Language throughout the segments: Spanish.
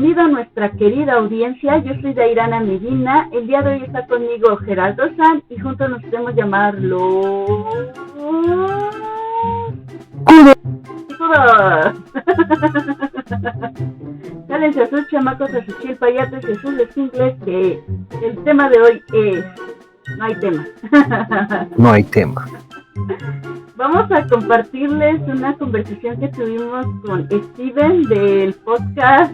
bienvenido a nuestra querida audiencia. Yo soy Dairana Medina. El día de hoy está conmigo Gerardo San y juntos nos podemos llamar los... ¡Picudos! Cálense a sus chamacos, a sus chilpayates y a sus escuincles, que el tema de hoy es... No hay tema. No hay tema. Vamos a compartirles una conversación que tuvimos con Steven del podcast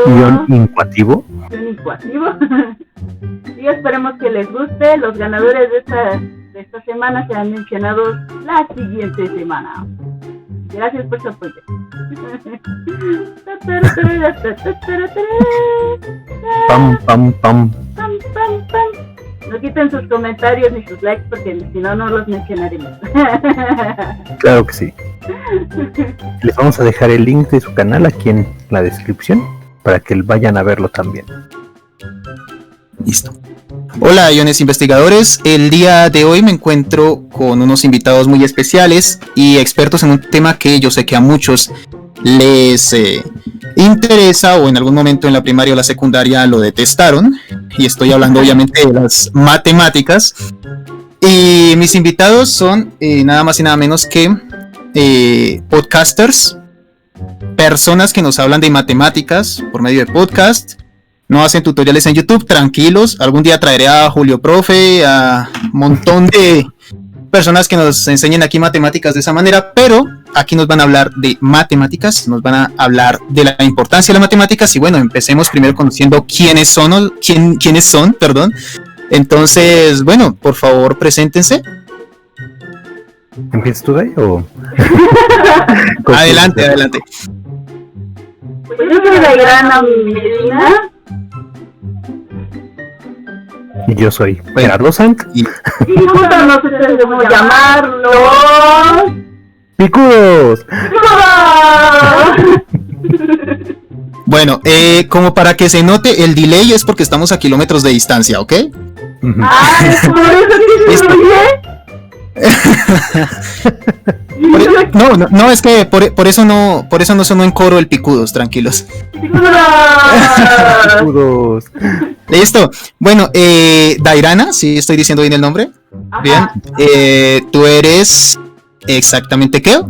Guión Incuativo. Y esperemos que les guste. Los ganadores de esta semana serán mencionados la siguiente semana. Gracias por su apoyo. Pam, pam, pam. Pam, pam, pam. No quiten sus comentarios ni sus likes porque si no, no los mencionaremos. Claro que sí. Les vamos a dejar el link de su canal aquí en la descripción para que vayan a verlo también. Listo. Hola, iones investigadores. El día de hoy me encuentro con unos invitados muy especiales y expertos en un tema que yo sé que a muchos les interesa o en algún momento en la primaria o la secundaria lo detestaron, y estoy hablando obviamente de las matemáticas. Y mis invitados son nada más y nada menos que podcasters, personas que nos hablan de matemáticas por medio de podcast. No hacen tutoriales en YouTube, tranquilos. Algún día traeré a Julio Profe, a un montón de personas que nos enseñen aquí matemáticas de esa manera, pero aquí nos van a hablar de matemáticas, nos van a hablar de la importancia de las matemáticas. Y bueno, empecemos primero conociendo quiénes son. Entonces, bueno, por favor, preséntense. ¿Empiezas tú, Day, o...? Adelante. Pues yo soy Dairana Medina. Y yo soy Gerardo Sant. Y juntos nos podemos llamarlos... ¡Picudos! Bueno, como para que se note el delay es porque estamos a kilómetros de distancia, ¿ok? ¡Ay, por eso que se oye! No, es que por eso no sonó en coro el picudos, tranquilos. ¡Picudos! Listo. Bueno, Dairana, sí estoy diciendo bien el nombre. Ajá. Bien. Tú eres exactamente qué?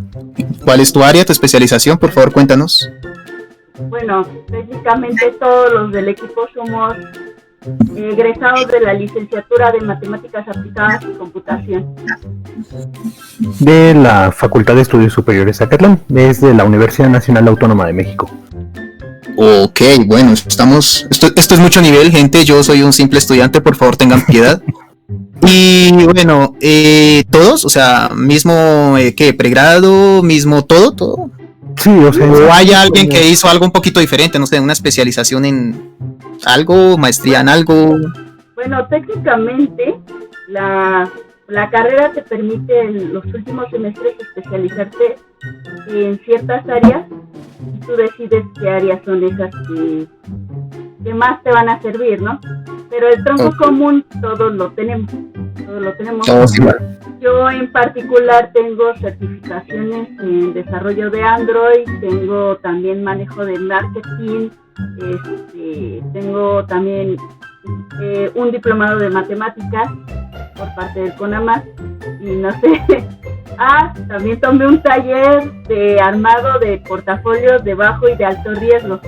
¿Cuál es tu área, tu especialización? Por favor, cuéntanos. Bueno, técnicamente todos los del equipo somos egresados de la licenciatura de Matemáticas Aplicadas y Computación. De la Facultad de Estudios Superiores Zacatlán, desde la Universidad Nacional Autónoma de México. Ok, bueno, esto es mucho nivel, gente. Yo soy un simple estudiante, por favor tengan piedad. Y bueno, todos, o sea, mismo pregrado, mismo todo. Sí, o sea, ¿O hay alguien que hizo algo un poquito diferente? No sé, una especialización en algo, maestría en algo. Bueno, técnicamente la carrera te permite en los últimos semestres especializarte en ciertas áreas y tú decides qué áreas son esas que más te van a servir, ¿no? Pero el tronco común todos lo tenemos. Yo en particular tengo certificaciones en desarrollo de Android, tengo también manejo de marketing, tengo también un diplomado de matemáticas por parte del CONAMAS y no sé. También tomé un taller de armado de portafolios de bajo y de alto riesgo.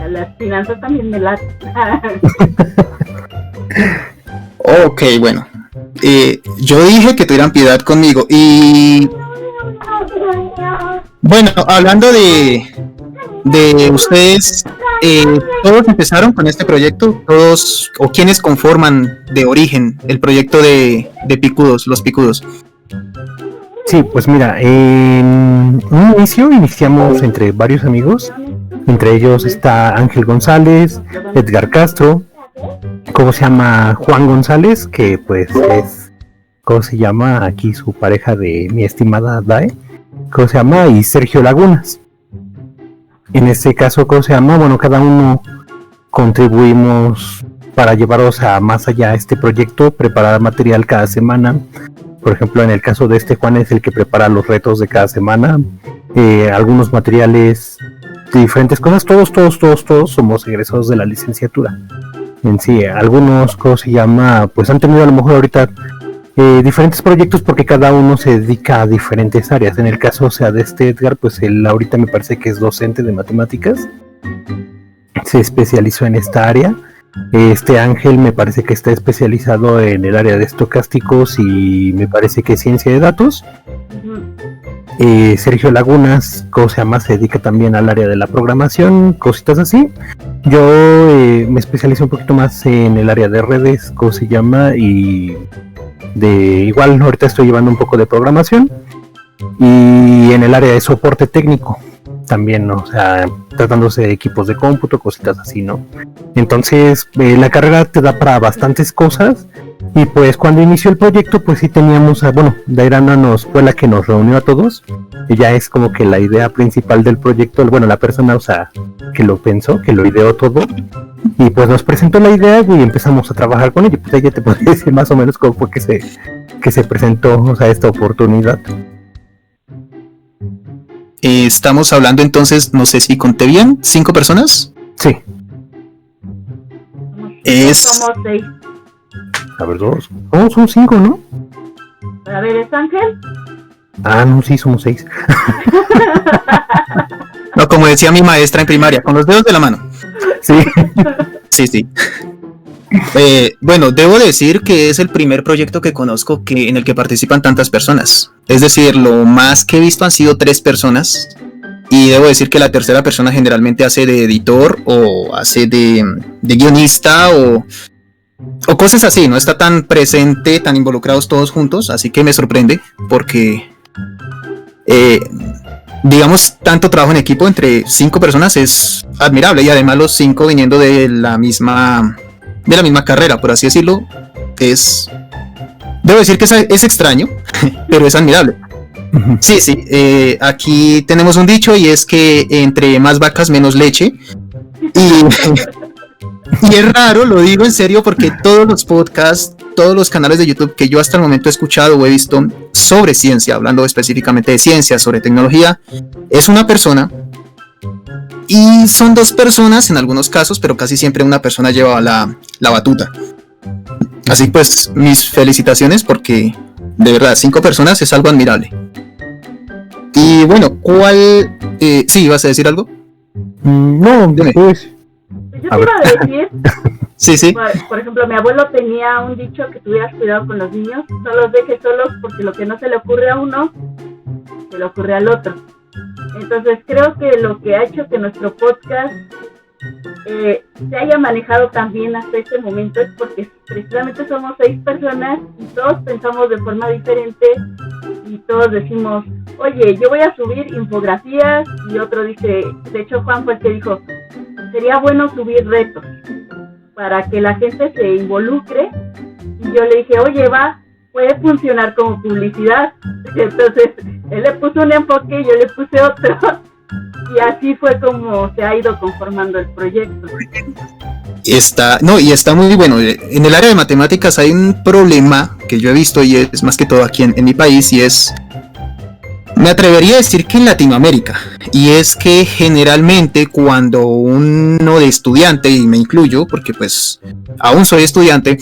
Las finanzas también me las... Ok, bueno. Yo dije que tuvieran piedad conmigo. Y bueno, hablando de ustedes, todos empezaron con este proyecto, todos, o quienes conforman de origen el proyecto de Picudos, los Picudos. Sí, pues mira, en un inicio iniciamos entre varios amigos. Entre ellos está Ángel González, Edgar Castro, Juan González, que pues es, aquí su pareja de mi estimada Dae, y Sergio Lagunas. En este caso, bueno, cada uno contribuimos para llevaros a más allá este proyecto, preparar material cada semana. Por ejemplo, en el caso de Juan es el que prepara los retos de cada semana, algunos materiales diferentes cosas. Todos somos egresados de la licenciatura. En sí, algunos, ¿cómo se llama? Pues han tenido a lo mejor ahorita diferentes proyectos porque cada uno se dedica a diferentes áreas. En el caso, o sea, de este Edgar, pues él ahorita me parece que es docente de matemáticas. Se especializó en esta área. Este Ángel me parece que está especializado en el área de estocásticos y me parece que ciencia de datos. Sergio Lagunas, ¿cómo se llama? Se dedica también al área de la programación, cositas así. Yo me especializo un poquito más en el área de redes, ¿cómo se llama? Y igual ahorita estoy llevando un poco de programación y en el área de soporte técnico también, ¿no? O sea, tratándose de equipos de cómputo, cositas así, ¿no? Entonces, la carrera te da para bastantes cosas y pues cuando inició el proyecto, pues sí teníamos, Dairana fue la que nos reunió a todos. Ella es como que la idea principal del proyecto, bueno, la persona, o sea, que lo pensó, que lo ideó todo. Y pues nos presentó la idea y empezamos a trabajar con ella. Pues ella te podría decir más o menos cómo fue que se presentó, o sea, esta oportunidad. Estamos hablando entonces, no sé si conté bien, 5 personas. Sí. Somos 6. A ver, 2. Oh, son 5, ¿no? A ver, ¿es Ángel? Ah, no, sí, somos 6. No, como decía mi maestra en primaria, con los dedos de la mano. Sí. Sí. Bueno, debo decir que es el primer proyecto que conozco en el que participan tantas personas. Es decir, lo más que he visto han sido 3 personas. Y debo decir que la tercera persona generalmente hace de editor o hace de guionista o cosas así. No está tan presente, tan involucrados todos juntos. Así que me sorprende porque, digamos, tanto trabajo en equipo entre 5 personas es admirable. Y además los 5 viniendo de la misma carrera, por así decirlo, debo decir que es extraño, pero es admirable. Sí, aquí tenemos un dicho y es que entre más vacas menos leche, y es raro, lo digo en serio, porque todos los podcasts, todos los canales de YouTube que yo hasta el momento he escuchado o he visto sobre ciencia, hablando específicamente de ciencia, sobre tecnología, es una persona. Y son 2 personas en algunos casos, pero casi siempre una persona lleva la batuta. Así pues, mis felicitaciones porque de verdad 5 personas es algo admirable. Y bueno, ¿cuál? ¿Sí ibas a decir algo? No, pues. Yo te iba a decir. Sí. Por ejemplo, mi abuelo tenía un dicho que tuvieras cuidado con los niños, no los dejes solos porque lo que no se le ocurre a uno, se le ocurre al otro. Entonces creo que lo que ha hecho que nuestro podcast se haya manejado tan bien hasta este momento es porque precisamente somos 6 personas y todos pensamos de forma diferente y todos decimos, oye, yo voy a subir infografías, y otro dice, de hecho Juan fue el que dijo, sería bueno subir retos para que la gente se involucre, y yo le dije, oye, puede funcionar como publicidad. Entonces él le puso un enfoque y yo le puse otro y así fue como se ha ido conformando el proyecto. Y está muy bueno. En el área de matemáticas hay un problema que yo he visto y es más que todo aquí en mi país, y me atrevería a decir que en Latinoamérica, y es que generalmente cuando uno de estudiante, y me incluyo porque pues aún soy estudiante,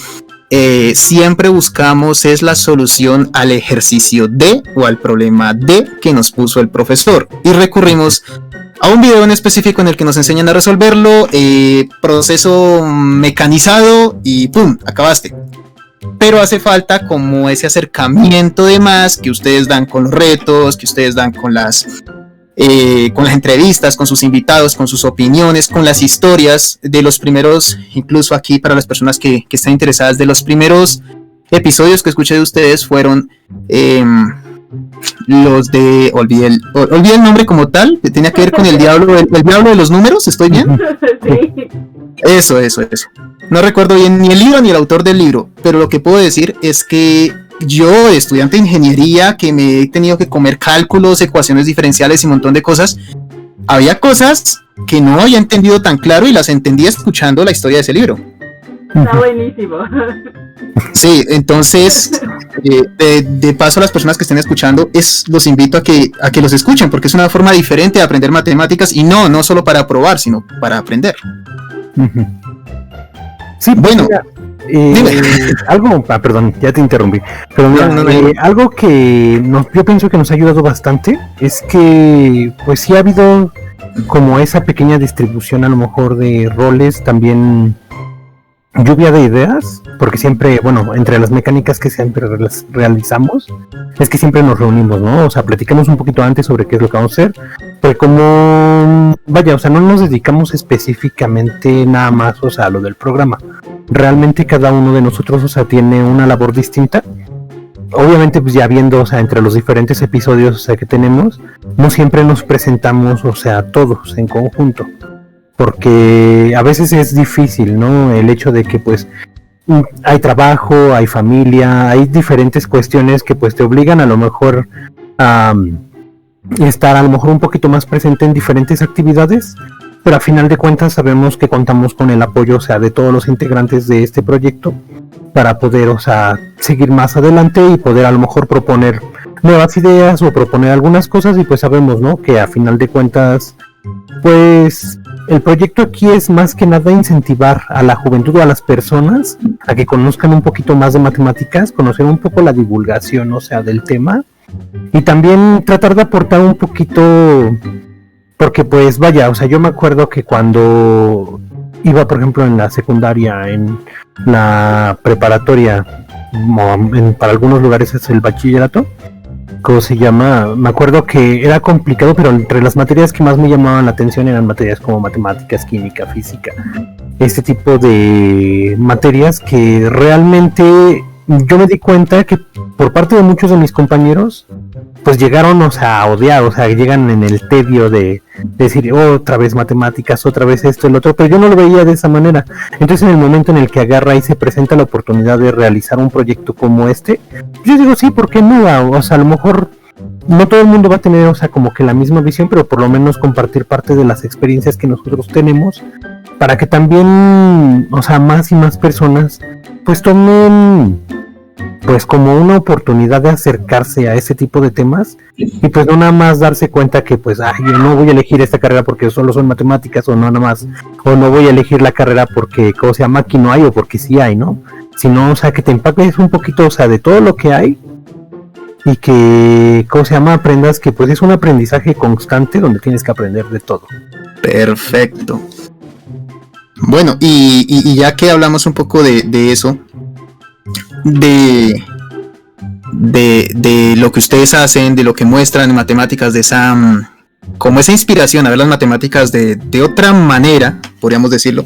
siempre buscamos es la solución al ejercicio de o al problema de que nos puso el profesor y recurrimos a un video en específico en el que nos enseñan a resolverlo, proceso mecanizado y ¡pum! Acabaste. Pero hace falta como ese acercamiento de más que ustedes dan con los retos, que ustedes dan con las entrevistas, con sus invitados, con sus opiniones, con las historias de los primeros, incluso aquí para las personas que están interesadas, de los primeros episodios que escuché de ustedes fueron los de, olvidé el nombre como tal, que tenía que ver con el diablo de los números, ¿estoy bien? Sí. Eso. No recuerdo bien ni el libro ni el autor del libro, pero lo que puedo decir es que yo, estudiante de ingeniería, que me he tenido que comer cálculos, ecuaciones diferenciales y un montón de cosas, había cosas que no había entendido tan claro y las entendí escuchando la historia de ese libro. Está buenísimo. Sí, entonces de paso a las personas que estén escuchando, los invito a que los escuchen, porque es una forma diferente de aprender matemáticas y no solo para probar, sino para aprender. Uh-huh. Sí, bueno, perdón, ya te interrumpí, pero mira, algo que yo pienso que nos ha ayudado bastante es que pues sí ha habido como esa pequeña distribución a lo mejor de roles, también lluvia de ideas, porque siempre, bueno, entre las mecánicas que siempre realizamos es que siempre nos reunimos, ¿no? O sea, platicamos un poquito antes sobre qué es lo que vamos a hacer, pero como, vaya, o sea, no nos dedicamos específicamente nada más, o sea, a lo del programa. Realmente cada uno de nosotros, o sea, tiene una labor distinta. Obviamente, pues ya viendo, o sea, entre los diferentes episodios, o sea, que tenemos, no siempre nos presentamos, o sea, todos en conjunto. Porque a veces es difícil, ¿no? El hecho de que pues hay trabajo, hay familia, hay diferentes cuestiones que pues te obligan a lo mejor a estar a lo mejor un poquito más presente en diferentes actividades, pero a final de cuentas sabemos que contamos con el apoyo, o sea, de todos los integrantes de este proyecto para poder, o sea, seguir más adelante y poder a lo mejor proponer nuevas ideas o proponer algunas cosas y pues sabemos, ¿no? Que a final de cuentas pues el proyecto aquí es más que nada incentivar a la juventud o a las personas a que conozcan un poquito más de matemáticas, conocer un poco la divulgación, o sea, del tema, y también tratar de aportar un poquito, porque pues vaya, o sea, yo me acuerdo que cuando iba, por ejemplo, en la secundaria, en la preparatoria, para algunos lugares es el bachillerato, ¿cómo se llama? Me acuerdo que era complicado, pero entre las materias que más me llamaban la atención eran materias como matemáticas, química, física, este tipo de materias que realmente yo me di cuenta que por parte de muchos de mis compañeros pues llegaron, o sea, a odiar, o sea, llegan en el tedio de decir otra vez matemáticas, otra vez esto, el otro, pero yo no lo veía de esa manera. Entonces en el momento en el que agarra y se presenta la oportunidad de realizar un proyecto como este, yo digo sí, ¿por qué no? O sea, a lo mejor no todo el mundo va a tener, o sea, como que la misma visión, pero por lo menos compartir parte de las experiencias que nosotros tenemos para que también, o sea, más y más personas pues tomen pues como una oportunidad de acercarse a ese tipo de temas y pues no nada más darse cuenta que pues yo no voy a elegir esta carrera porque solo son matemáticas o no nada más, o no voy a elegir la carrera porque, ¿cómo se llama? Aquí no hay o porque sí hay, ¿no? Sino, o sea, que te empapes un poquito, o sea, de todo lo que hay y que, ¿cómo se llama? Aprendas que pues es un aprendizaje constante donde tienes que aprender de todo. Perfecto. Bueno, y ya que hablamos un poco de eso, de lo que ustedes hacen, de lo que muestran en matemáticas, de esa como esa inspiración a ver las matemáticas de otra manera, podríamos decirlo,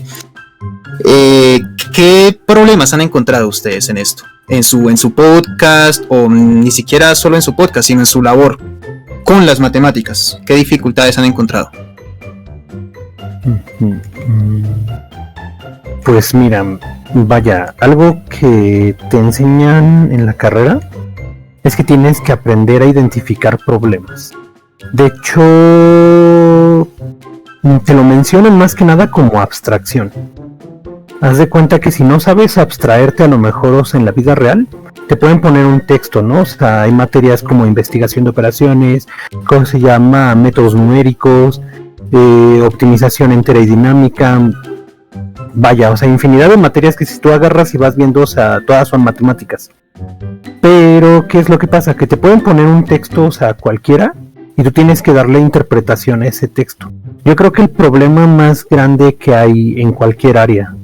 ¿qué problemas han encontrado ustedes en esto? En su podcast, o ni siquiera solo en su podcast, sino en su labor con las matemáticas. ¿Qué dificultades han encontrado? Pues mira, vaya, algo que te enseñan en la carrera es que tienes que aprender a identificar problemas. De hecho, te lo mencionan más que nada como abstracción. Haz de cuenta que si no sabes abstraerte a lo mejor, o sea, en la vida real, te pueden poner un texto, ¿no? O sea, hay materias como investigación de operaciones, ¿cómo se llama? Métodos numéricos, optimización entera y dinámica. Vaya, o sea, infinidad de materias que si tú agarras y vas viendo, o sea, todas son matemáticas. Pero, ¿qué es lo que pasa? Que te pueden poner un texto, o sea, cualquiera, y tú tienes que darle interpretación a ese texto. Yo creo que el problema más grande que hay en cualquier área,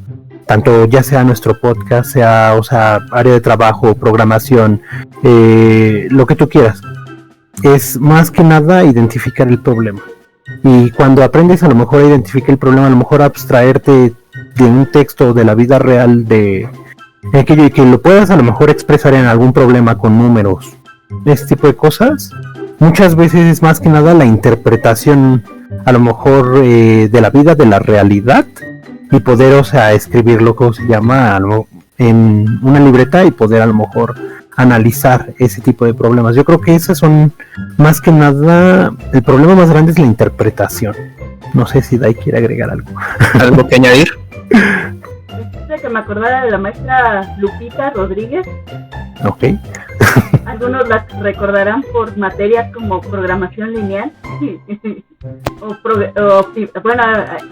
tanto ya sea nuestro podcast, sea, o sea, área de trabajo, programación, lo que tú quieras, es más que nada identificar el problema. Y cuando aprendes a lo mejor a identificar el problema, a lo mejor abstraerte de un texto de la vida real de aquello y que lo puedas a lo mejor expresar en algún problema con números, este tipo de cosas, muchas veces es más que nada la interpretación a lo mejor de la vida, de la realidad, y poder, o sea, escribirlo, como se llama, en una libreta y poder a lo mejor analizar ese tipo de problemas. Yo creo que esas son más que nada, el problema más grande es la interpretación. No sé si Dai quiere agregar algo. ¿Algo que añadir? Que me acordara de la maestra Lupita Rodríguez. Ok. Algunos las recordarán por materias como programación lineal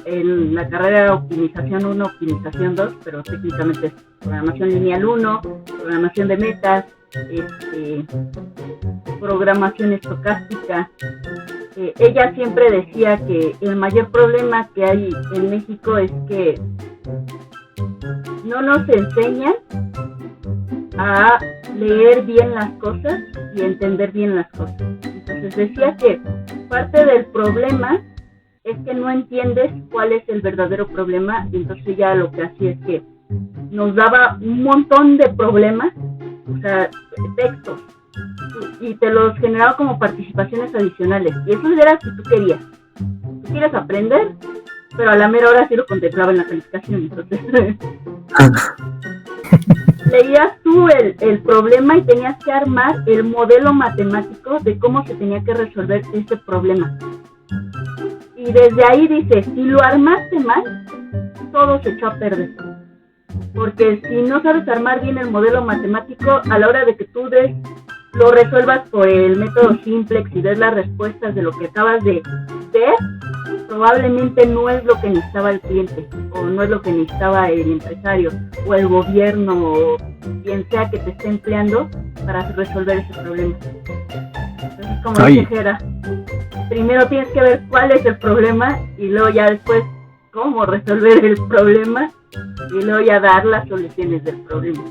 en la carrera optimización 1, optimización 2, pero técnicamente es programación lineal 1, programación de metas, programación estocástica. Ella siempre decía que el mayor problema que hay en México es que no nos enseñan a leer bien las cosas y entender bien las cosas. Entonces decía que parte del problema es que no entiendes cuál es el verdadero problema, y entonces ya lo que hacía es que nos daba un montón de problemas, o sea, textos, y te los generaba como participaciones adicionales, y eso era si tú querías. Tú quieres aprender, pero a la mera hora sí lo contemplaba en la calificación, entonces leías tú el problema y tenías que armar el modelo matemático de cómo se tenía que resolver ese problema. Y desde ahí dice, si lo armaste mal, todo se echó a perder. Porque si no sabes armar bien el modelo matemático, a la hora de que tú lo resuelvas por el método simplex y des las respuestas de lo que acabas de ver, probablemente no es lo que necesitaba el cliente, o no es lo que necesitaba el empresario, o el gobierno, o quien sea que te esté empleando para resolver ese problema. Entonces, como dice Jera, primero tienes que ver cuál es el problema, y luego ya después cómo resolver el problema, y luego ya dar las soluciones del problema.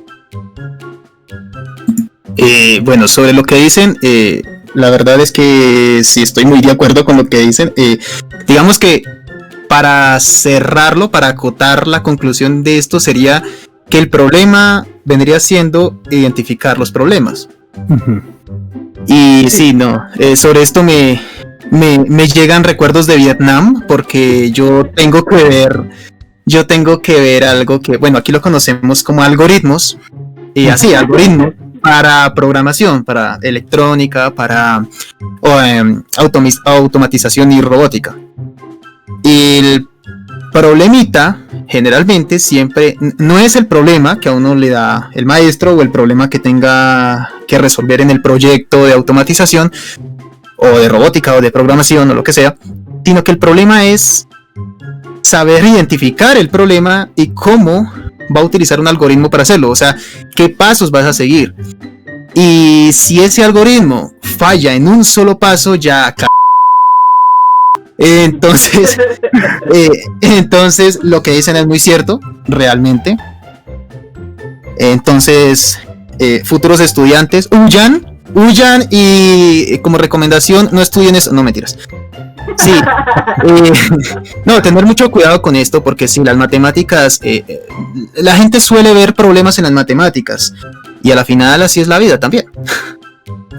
Bueno, sobre lo que dicen, la verdad es que sí estoy muy de acuerdo con lo que dicen. Digamos que para cerrarlo, para acotar la conclusión de esto, sería que el problema vendría siendo identificar los problemas. Uh-huh. Y sí, no, sobre esto me llegan recuerdos de Vietnam, porque yo tengo que ver algo que, bueno, aquí lo conocemos como algoritmos, y así, algoritmos para programación, para electrónica, para automatización y robótica. Y el problemita, generalmente, siempre no es el problema que a uno le da el maestro, o el problema que tenga que resolver en el proyecto de automatización, o de robótica, o de programación, o lo que sea, sino que el problema es saber identificar el problema y cómo va a utilizar un algoritmo para hacerlo, o sea, qué pasos vas a seguir. Y si ese algoritmo falla en un solo paso, ya entonces lo que dicen es muy cierto, realmente. Entonces, futuros estudiantes, huyan, y como recomendación, no estudien eso, no, mentiras. Sí, no, tener mucho cuidado con esto, porque si las matemáticas, la gente suele ver problemas en las matemáticas, y a la final así es la vida también.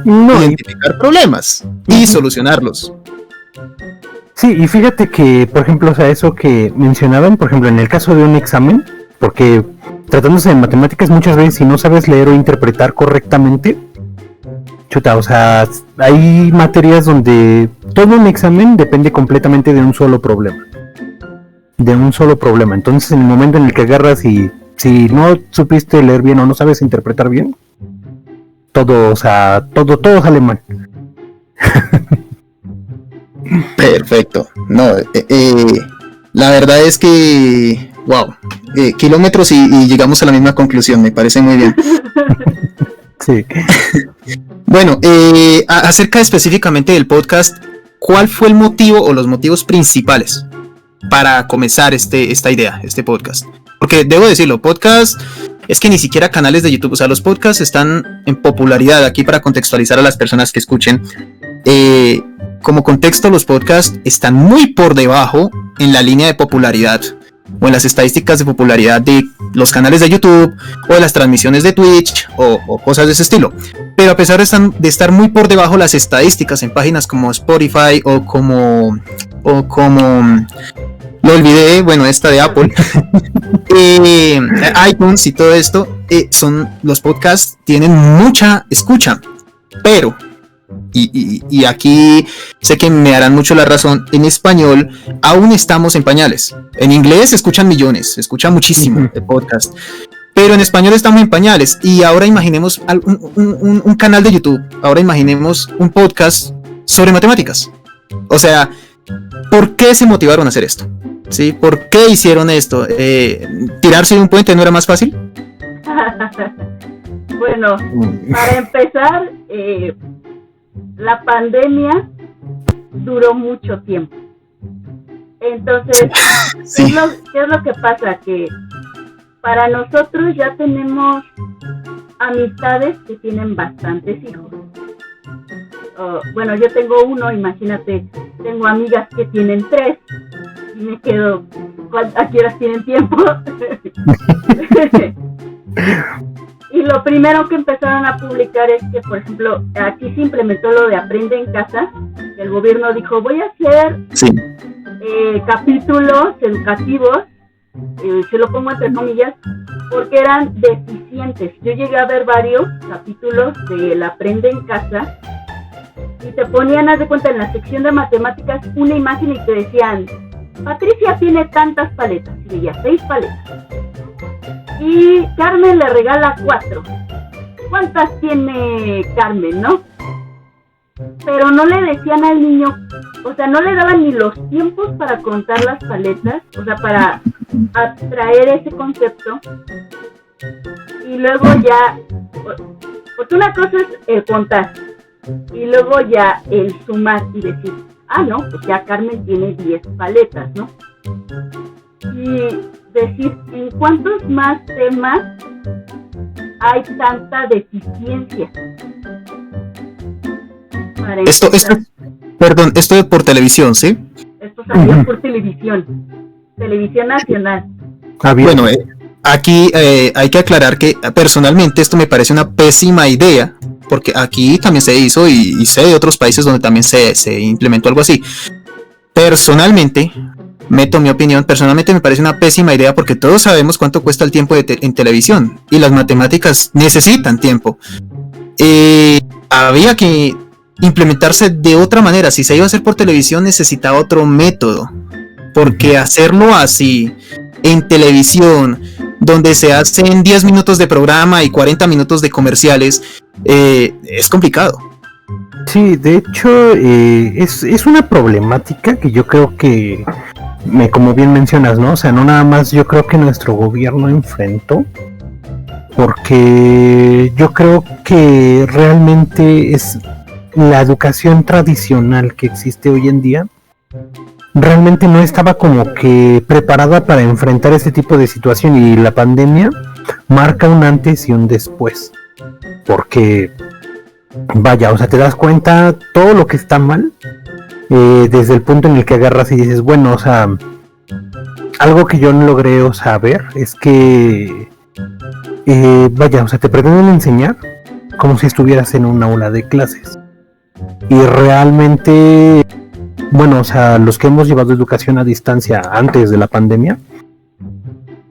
No, identificar problemas y solucionarlos. Sí, y fíjate que, por ejemplo, o sea, eso que mencionaban, por ejemplo, en el caso de un examen, porque tratándose de matemáticas, muchas veces si no sabes leer o interpretar correctamente, chuta, o sea, hay materias donde todo un examen depende completamente de un solo problema. Entonces, en el momento en el que agarras y si no supiste leer bien o no sabes interpretar bien, todo sale mal. Perfecto. No, la verdad es que, wow, kilómetros y llegamos a la misma conclusión, me parece muy bien. Sí. Bueno, acerca específicamente del podcast, ¿cuál fue el motivo o los motivos principales para comenzar esta idea, este podcast? Porque debo decirlo, podcast es que ni siquiera canales de YouTube, o sea, los podcasts están en popularidad. Aquí, para contextualizar a las personas que escuchen, como contexto, los podcasts están muy por debajo en la línea de popularidad, o en las estadísticas de popularidad de los canales de YouTube, o de las transmisiones de Twitch, o cosas de ese estilo. Pero a pesar de estar muy por debajo las estadísticas en páginas como Spotify, o como lo olvidé, bueno, esta de Apple, iTunes y todo esto, los podcasts tienen mucha escucha, pero y aquí sé que me harán mucho la razón, en español aún estamos en pañales. En inglés se escuchan millones, se escucha muchísimo el podcast, pero en español estamos en pañales. Y ahora imaginemos un canal de YouTube, ahora imaginemos un podcast sobre matemáticas. O sea, ¿por qué se motivaron a hacer esto? ¿Sí? ¿Por qué hicieron esto? ¿Tirarse de un puente no era más fácil? Bueno, para empezar, la pandemia duró mucho tiempo. Entonces, sí. ¿qué es lo que pasa? Que para nosotros ya tenemos amistades que tienen bastantes hijos. Bueno, yo tengo uno, imagínate, tengo amigas que tienen 3 y me quedo, ¿a qué horas tienen tiempo? Y lo primero que empezaron a publicar es que, por ejemplo, aquí se implementó lo de Aprende en Casa. El gobierno dijo, voy a hacer capítulos educativos, se lo pongo entre comillas, porque eran deficientes. Yo llegué a ver varios capítulos del Aprende en Casa y te ponían, haz de cuenta, en la sección de matemáticas una imagen y te decían, Patricia tiene tantas paletas, y veía 6 paletas. Y Carmen le regala 4. ¿Cuántas tiene Carmen, no? Pero no le decían al niño, o sea, no le daban ni los tiempos para contar las paletas, o sea, para atraer ese concepto. Y luego ya, porque una cosa es el contar, y luego ya el sumar y decir, no, pues ya Carmen tiene 10 paletas, ¿no? Y decir, ¿en cuántos más temas hay tanta deficiencia? Esto es por televisión, ¿sí? Esto salió por televisión nacional. Bueno, aquí hay que aclarar que personalmente esto me parece una pésima idea, porque aquí también se hizo y sé de otros países donde también se implementó algo así. Personalmente, meto mi opinión, personalmente me parece una pésima idea porque todos sabemos cuánto cuesta el tiempo en televisión y las matemáticas necesitan tiempo. Había que implementarse de otra manera. Si se iba a hacer por televisión necesitaba otro método, porque hacerlo así en televisión, donde se hacen 10 minutos de programa y 40 minutos de comerciales, es complicado. Sí, de hecho es una problemática que yo creo que, como bien mencionas, ¿no? O sea, no nada más yo creo que nuestro gobierno enfrentó, porque yo creo que realmente es la educación tradicional que existe hoy en día, realmente no estaba como que preparada para enfrentar este tipo de situación, y la pandemia marca un antes y un después, porque vaya, o sea, te das cuenta todo lo que está mal desde el punto en el que agarras y dices, bueno, o sea, algo que yo no logré, o sea, ver es que vaya, o sea, te pretenden enseñar como si estuvieras en un aula de clases, y realmente, bueno, o sea, los que hemos llevado educación a distancia antes de la pandemia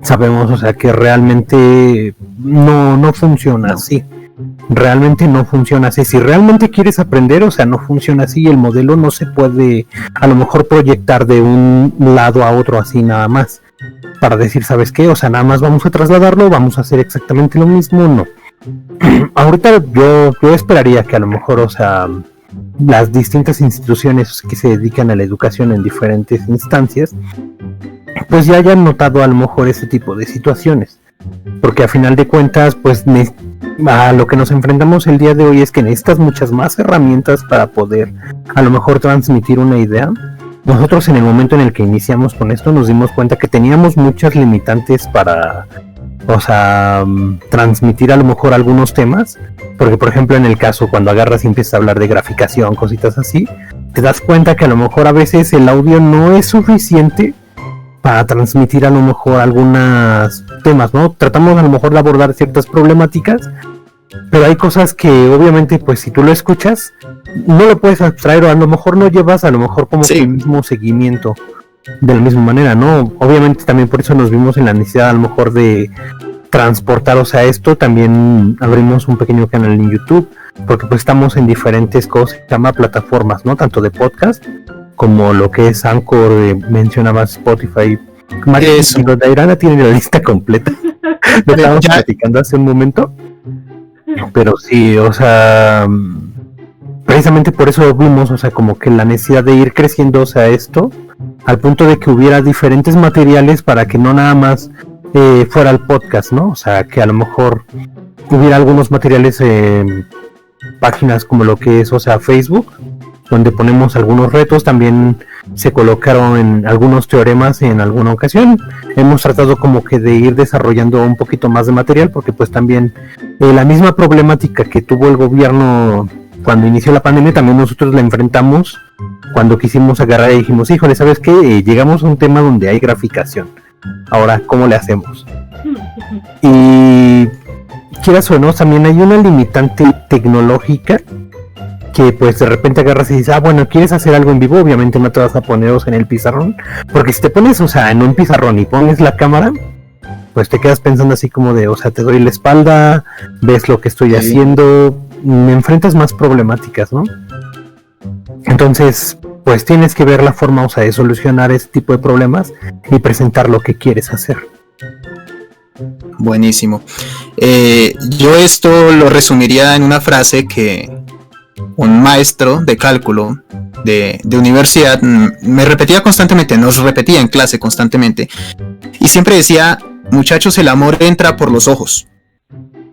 sabemos, o sea, que realmente no funciona así. Realmente no funciona así. Si realmente quieres aprender, o sea, no funciona así. El modelo no se puede a lo mejor proyectar de un lado a otro así nada más, para decir, ¿sabes qué? O sea, nada más vamos a trasladarlo, vamos a hacer exactamente lo mismo. No. Ahorita yo esperaría que a lo mejor, o sea, las distintas instituciones que se dedican a la educación en diferentes instancias, pues ya hayan notado a lo mejor ese tipo de situaciones, porque a final de cuentas, pues a lo que nos enfrentamos el día de hoy es que necesitas muchas más herramientas para poder a lo mejor transmitir una idea. Nosotros en el momento en el que iniciamos con esto nos dimos cuenta que teníamos muchas limitantes para, o sea, transmitir a lo mejor algunos temas, porque por ejemplo en el caso cuando agarras y empiezas a hablar de graficación, cositas así, te das cuenta que a lo mejor a veces el audio no es suficiente para transmitir a lo mejor algunos temas, ¿no? Tratamos a lo mejor de abordar ciertas problemáticas, pero hay cosas que obviamente pues si tú lo escuchas no lo puedes abstraer, o a lo mejor no llevas a lo mejor como que el mismo seguimiento de la misma manera, ¿no? Obviamente también por eso nos vimos en la necesidad a lo mejor de transportar, o sea, esto también abrimos un pequeño canal en YouTube, porque pues estamos en diferentes cosas, se llama plataformas, ¿no? Tanto de podcast como lo que es Anchor, mencionabas Spotify, Mario, Eso. digo, Dairana tiene la lista completa. Lo estábamos Ya. platicando hace un momento. Pero sí, o sea, precisamente por eso vimos, o sea, como que la necesidad de ir creciendo, o sea, esto, al punto de que hubiera diferentes materiales para que no nada más fuera el podcast, ¿no? O sea, que a lo mejor hubiera algunos materiales en páginas como lo que es, o sea, Facebook, donde ponemos algunos retos, también se colocaron en algunos teoremas en alguna ocasión. Hemos tratado como que de ir desarrollando un poquito más de material, porque pues también la misma problemática que tuvo el gobierno cuando inició la pandemia, también nosotros la enfrentamos cuando quisimos agarrar y dijimos, híjole, ¿sabes qué? Llegamos a un tema donde hay graficación. Ahora, ¿cómo le hacemos? Y quieras o no, también hay una limitante tecnológica que pues de repente agarras y dices, ah, bueno, ¿quieres hacer algo en vivo? Obviamente no te vas a poneros en el pizarrón, porque si te pones, o sea, en un pizarrón y pones la cámara, pues te quedas pensando así como de, o sea, te doy la espalda, ves lo que estoy haciendo, me enfrentas más problemáticas, ¿no? Entonces, pues tienes que ver la forma, o sea, de solucionar ese tipo de problemas y presentar lo que quieres hacer. Buenísimo. Yo esto lo resumiría en una frase que un maestro de cálculo de universidad me repetía constantemente, nos repetía en clase constantemente, y siempre decía, muchachos, el amor entra por los ojos.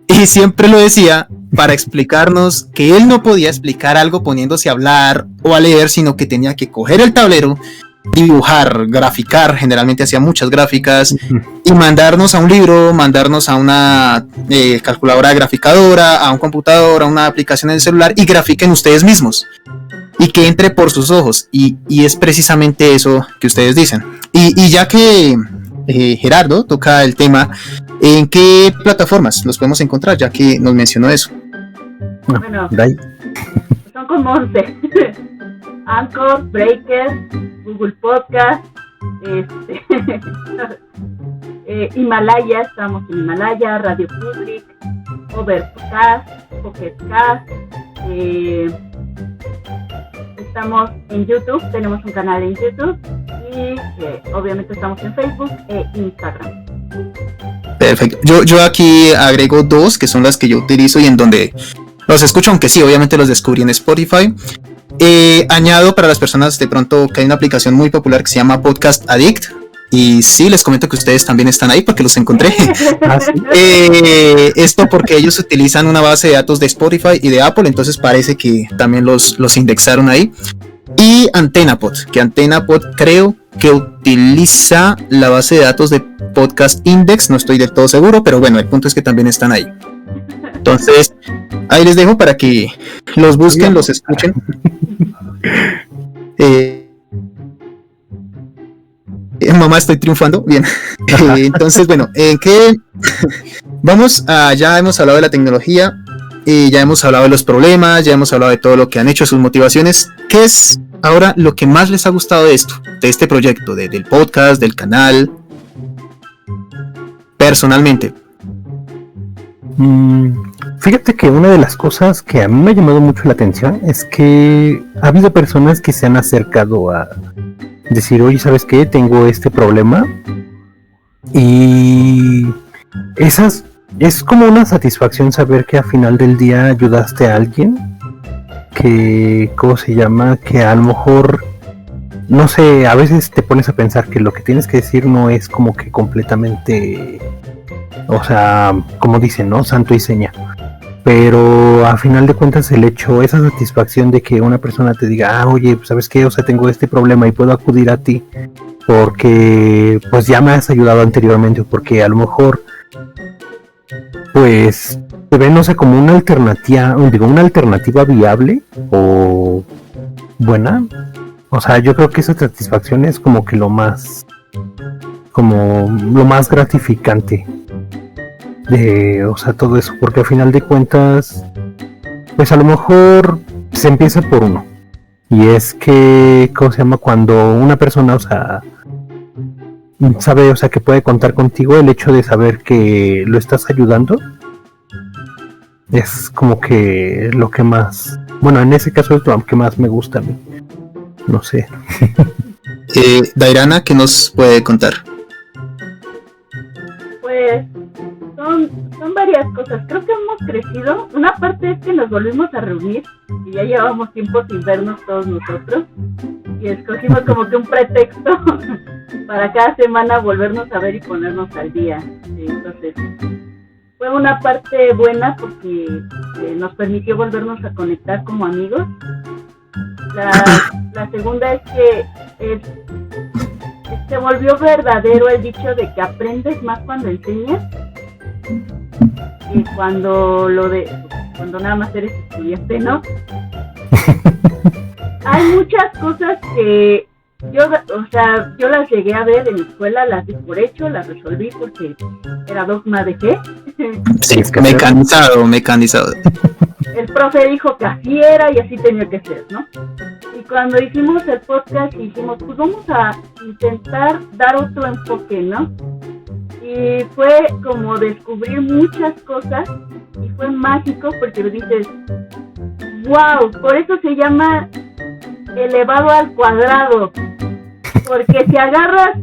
Y siempre lo decía para explicarnos que él no podía explicar algo poniéndose a hablar o a leer, sino que tenía que coger el tablero, dibujar, graficar, generalmente hacía muchas gráficas, y mandarnos a un libro, mandarnos a una calculadora graficadora, a un computador, a una aplicación en el celular, y grafiquen ustedes mismos, y que entre por sus ojos, y es precisamente eso que ustedes dicen. Y ya que Gerardo toca el tema, ¿en qué plataformas los podemos encontrar? Ya que nos mencionó eso. Bueno, Dai. son como 11. Anchor, Breaker, Google Podcast, Himalaya, estamos en Himalaya, Radio Public, Overcast, Pocket Cast, estamos en YouTube, tenemos un canal en YouTube y obviamente estamos en Facebook e Instagram. Perfecto. Yo aquí agrego dos que son las que yo utilizo y en donde los escucho, aunque sí, obviamente los descubrí en Spotify. Añado para las personas de pronto que hay una aplicación muy popular que se llama Podcast Addict. Y sí, les comento que ustedes también están ahí porque los encontré. Esto porque ellos utilizan una base de datos de Spotify y de Apple, entonces parece que también los indexaron ahí. Y AntennaPod, que AntennaPod creo que utiliza la base de datos de Podcast Index, no estoy del todo seguro, pero bueno, el punto es que también están ahí. Entonces, ahí les dejo para que los busquen, los escuchen. Mamá, estoy triunfando, bien. Entonces, bueno, ¿qué? Vamos a, ya hemos hablado de la tecnología, ya hemos hablado de los problemas, ya hemos hablado de todo lo que han hecho, sus motivaciones. ¿Qué es ahora lo que más les ha gustado de esto, de este proyecto, del podcast, del canal? Personalmente. Fíjate que una de las cosas que a mí me ha llamado mucho la atención es que ha habido personas que se han acercado a decir, oye, ¿sabes qué? Tengo este problema. Y esas es como una satisfacción saber que al final del día ayudaste a alguien que, ¿cómo se llama? Que a lo mejor, no sé, a veces te pones a pensar que lo que tienes que decir no es como que completamente, o sea, como dicen, ¿no? Santo y seña. Pero a final de cuentas el hecho, esa satisfacción de que una persona te diga, ah, oye, ¿sabes qué? O sea, tengo este problema y puedo acudir a ti porque pues ya me has ayudado anteriormente, o porque a lo mejor pues te ven, no sé, como una alternativa viable o buena. O sea, yo creo que esa satisfacción es como que lo más gratificante de, o sea, todo eso, porque al final de cuentas pues a lo mejor se empieza por uno, y es que, ¿cómo se llama? Cuando una persona, o sea, sabe, o sea, que puede contar contigo, el hecho de saber que lo estás ayudando es como que lo que más, bueno, en ese caso es lo que más me gusta a mí, no sé. Dairana, ¿qué nos puede contar? Son varias cosas. Creo que hemos crecido. Una parte es que nos volvimos a reunir y ya llevamos tiempo sin vernos todos nosotros. Y escogimos como que un pretexto para cada semana volvernos a ver y ponernos al día. Entonces, fue una parte buena porque nos permitió volvernos a conectar como amigos. La segunda es que se volvió verdadero el dicho de que aprendes más cuando enseñas que cuando nada más eres estudiante, ¿no? Hay muchas cosas que yo las llegué a ver en la escuela, las di por hecho, las resolví porque era dogma de fe. Sí, me he cansado. El profe dijo que así era y así tenía que ser, ¿no? Y cuando hicimos el podcast dijimos, pues vamos a intentar dar otro enfoque, ¿no? Y fue como descubrir muchas cosas y fue mágico porque dices, wow, por eso se llama elevado al cuadrado, porque si agarras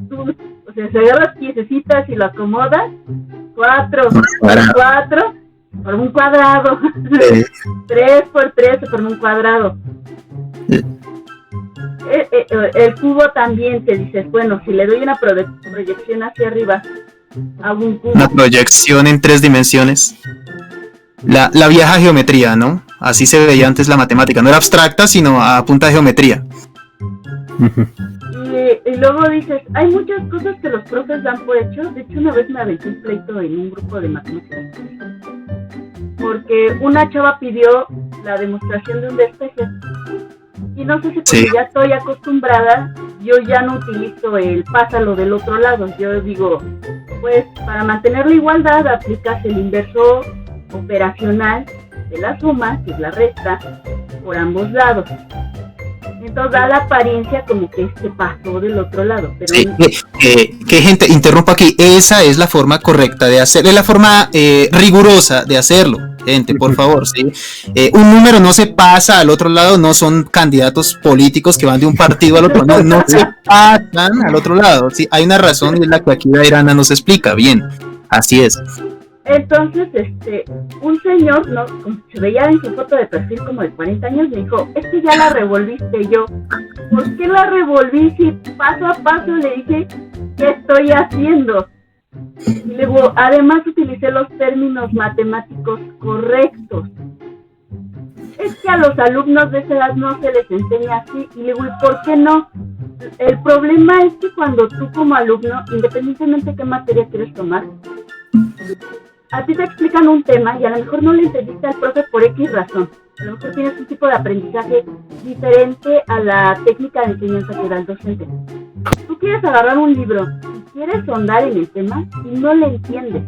piececitas y lo acomodas, 4 por 4 forma un cuadrado, 3 por 3 se forma un cuadrado. El cubo también te dices, bueno, si le doy una proyección hacia arriba, hago un cubo. Una proyección en 3 dimensiones. La vieja geometría, ¿no? Así se veía antes la matemática. No era abstracta, sino a punta de geometría. Y luego dices, hay muchas cosas que los profes dan por hecho. De hecho, una vez me aventé un pleito en un grupo de matemáticas. Porque una chava pidió la demostración de un despeje. Y no sé si porque ya estoy acostumbrada, yo ya no utilizo el pásalo del otro lado. Yo digo, pues para mantener la igualdad aplicas el inverso operacional de la suma, que es la resta, por ambos lados. Entonces da la apariencia como que se pasó del otro lado. Pero sí, que gente, interrumpo aquí, esa es la forma correcta de hacer, es la forma rigurosa de hacerlo. Gente, por favor, ¿sí? Un número no se pasa al otro lado, no son candidatos políticos que van de un partido al otro, no se pasan al otro lado, ¿sí? Hay una razón y es la que aquí la Irana nos explica, bien, así es. Entonces, un señor, ¿no? Como se veía en su foto de perfil como de 40 años, me dijo, es que ya la revolviste. Yo, ¿por qué la revolví si paso a paso le dije qué estoy haciendo? Y luego, además utilicé los términos matemáticos correctos. Es que a los alumnos de esa edad no se les enseña así. Y luego, ¿y por qué no? El problema es que cuando tú como alumno, independientemente de qué materia quieres tomar, a ti te explican un tema y a lo mejor no le entendiste al profe por X razón. A lo mejor tienes un tipo de aprendizaje diferente a la técnica de enseñanza que da el docente. Tú quieres agarrar un libro y quieres sondar en el tema y no le entiendes.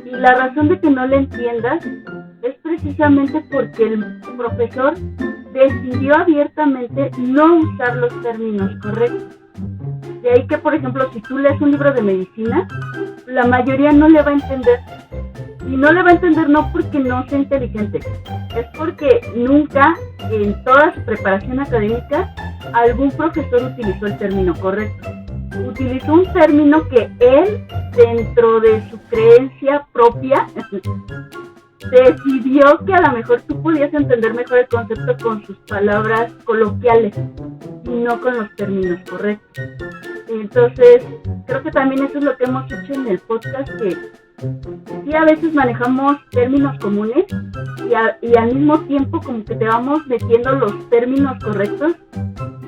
Y la razón de que no le entiendas es precisamente porque el profesor decidió abiertamente no usar los términos correctos. De ahí que, por ejemplo, si tú lees un libro de medicina, la mayoría no le va a entender. Y no le va a entender no porque no sea inteligente, es porque nunca en toda su preparación académica algún profesor utilizó el término correcto. Utilizó un término que él, dentro de su creencia propia, decidió que a lo mejor tú podías entender mejor el concepto con sus palabras coloquiales y no con los términos correctos. Entonces, creo que también eso es lo que hemos hecho en el podcast, que sí a veces manejamos términos comunes y al mismo tiempo como que te vamos metiendo los términos correctos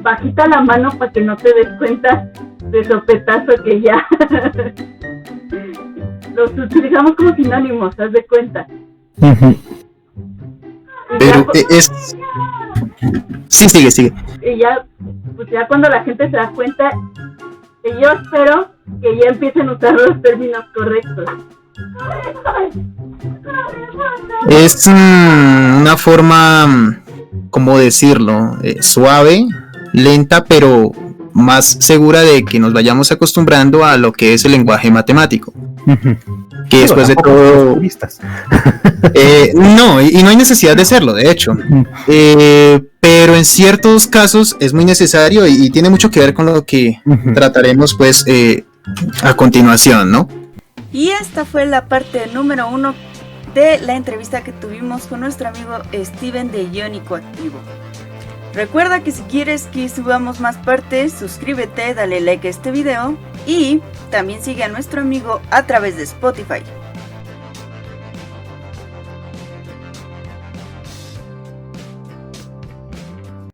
bajita la mano para que no te des cuenta de sopetazo que ya los utilizamos como sinónimos, haz de cuenta. Pero sí, sigue. Y ya, pues ya cuando la gente se da cuenta, yo espero que ya empiecen a usar los términos correctos. Es una forma, ¿cómo decirlo? Suave, lenta, pero más segura de que nos vayamos acostumbrando a lo que es el lenguaje matemático. Que después de todo... no, y no hay necesidad de serlo, de hecho. Pero en ciertos casos es muy necesario y tiene mucho que ver con lo que trataremos pues a continuación, ¿no? Y esta fue la parte número 1 de la entrevista que tuvimos con nuestro amigo Steven de Iónico Activo. Recuerda que si quieres que subamos más partes, suscríbete, dale like a este video y también sigue a nuestro amigo a través de Spotify.